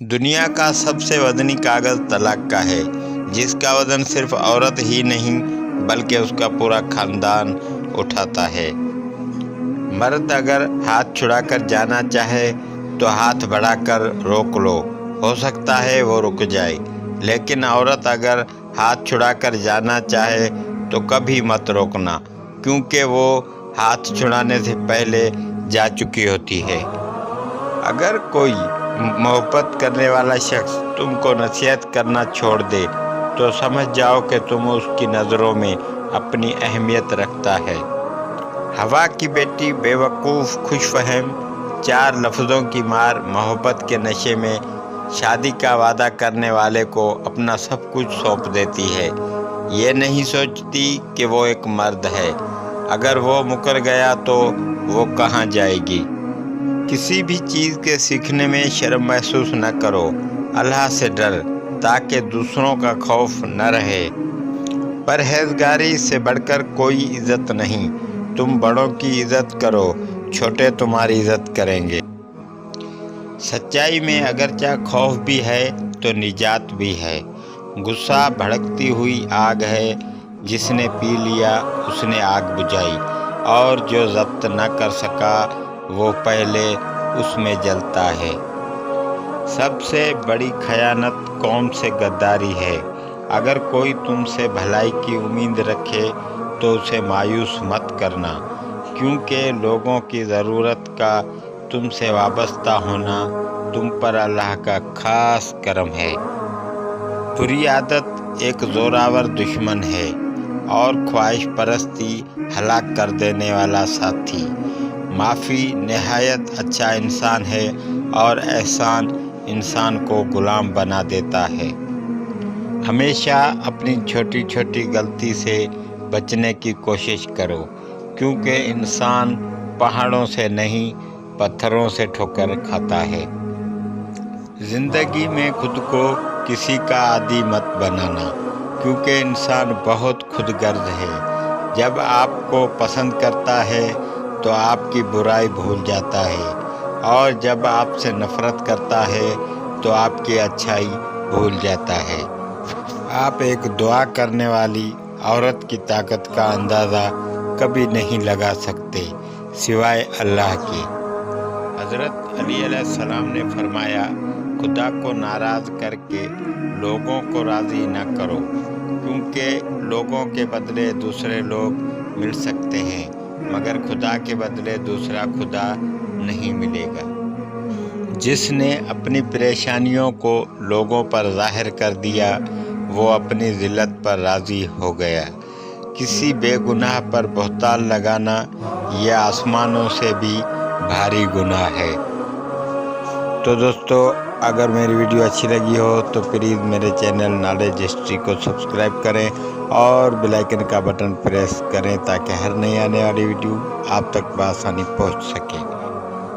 دنیا کا سب سے وزنی کاغذ طلاق کا ہے، جس کا وزن صرف عورت ہی نہیں بلکہ اس کا پورا خاندان اٹھاتا ہے۔ مرد اگر ہاتھ چھڑا کر جانا چاہے تو ہاتھ بڑھا کر روک لو، ہو سکتا ہے وہ رک جائے، لیکن عورت اگر ہاتھ چھڑا کر جانا چاہے تو کبھی مت روکنا، کیونکہ وہ ہاتھ چھڑانے سے پہلے جا چکی ہوتی ہے۔ اگر کوئی محبت کرنے والا شخص تم کو نصیحت کرنا چھوڑ دے تو سمجھ جاؤ کہ تم اس کی نظروں میں اپنی اہمیت رکھتا ہے۔ ہوا کی بیٹی بے وقوف خوش فہم 4 لفظوں کی مار محبت کے نشے میں شادی کا وعدہ کرنے والے کو اپنا سب کچھ سونپ دیتی ہے۔ یہ نہیں سوچتی کہ وہ ایک مرد ہے، اگر وہ مکر گیا تو وہ کہاں جائے گی۔ کسی بھی چیز کے سیکھنے میں شرم محسوس نہ کرو، اللہ سے ڈر تاکہ دوسروں کا خوف نہ رہے۔ پرہیزگاری سے بڑھ کر کوئی عزت نہیں، تم بڑوں کی عزت کرو، چھوٹے تمہاری عزت کریں گے۔ سچائی میں اگرچہ خوف بھی ہے تو نجات بھی ہے۔ غصہ بھڑکتی ہوئی آگ ہے، جس نے پی لیا اس نے آگ بجھائی، اور جو ضبط نہ کر سکا وہ پہلے اس میں جلتا ہے۔ سب سے بڑی خیانت قوم سے غداری ہے۔ اگر کوئی تم سے بھلائی کی امید رکھے تو اسے مایوس مت کرنا، کیونکہ لوگوں کی ضرورت کا تم سے وابستہ ہونا تم پر اللہ کا خاص کرم ہے۔ بری عادت ایک زوراور دشمن ہے اور خواہش پرستی ہلاک کر دینے والا ساتھی۔ معافی نہایت اچھا انسان ہے اور احسان انسان کو غلام بنا دیتا ہے۔ ہمیشہ اپنی چھوٹی چھوٹی غلطی سے بچنے کی کوشش کرو، کیونکہ انسان پہاڑوں سے نہیں پتھروں سے ٹھوکر کھاتا ہے۔ زندگی میں خود کو کسی کا عادی مت بنانا، کیونکہ انسان بہت خود غرض ہے۔ جب آپ کو پسند کرتا ہے تو آپ کی برائی بھول جاتا ہے، اور جب آپ سے نفرت کرتا ہے تو آپ کی اچھائی بھول جاتا ہے۔ آپ ایک دعا کرنے والی عورت کی طاقت کا اندازہ کبھی نہیں لگا سکتے سوائے اللہ کے۔ حضرت علی علیہ السلام نے فرمایا، خدا کو ناراض کر کے لوگوں کو راضی نہ کرو، کیونکہ لوگوں کے بدلے دوسرے لوگ مل سکتے ہیں مگر خدا کے بدلے دوسرا خدا نہیں ملے گا۔ جس نے اپنی پریشانیوں کو لوگوں پر ظاہر کر دیا وہ اپنی ذلت پر راضی ہو گیا۔ کسی بے گناہ پر بہتان لگانا یہ آسمانوں سے بھی بھاری گناہ ہے۔ تو دوستو، اگر میری ویڈیو اچھی لگی ہو تو پلیز میرے چینل نالج ہسٹری کو سبسکرائب کریں اور بیل آئیکن کا بٹن پریس کریں تاکہ ہر نئی آنے والی ویڈیو آپ تک بآسانی پہنچ سکے۔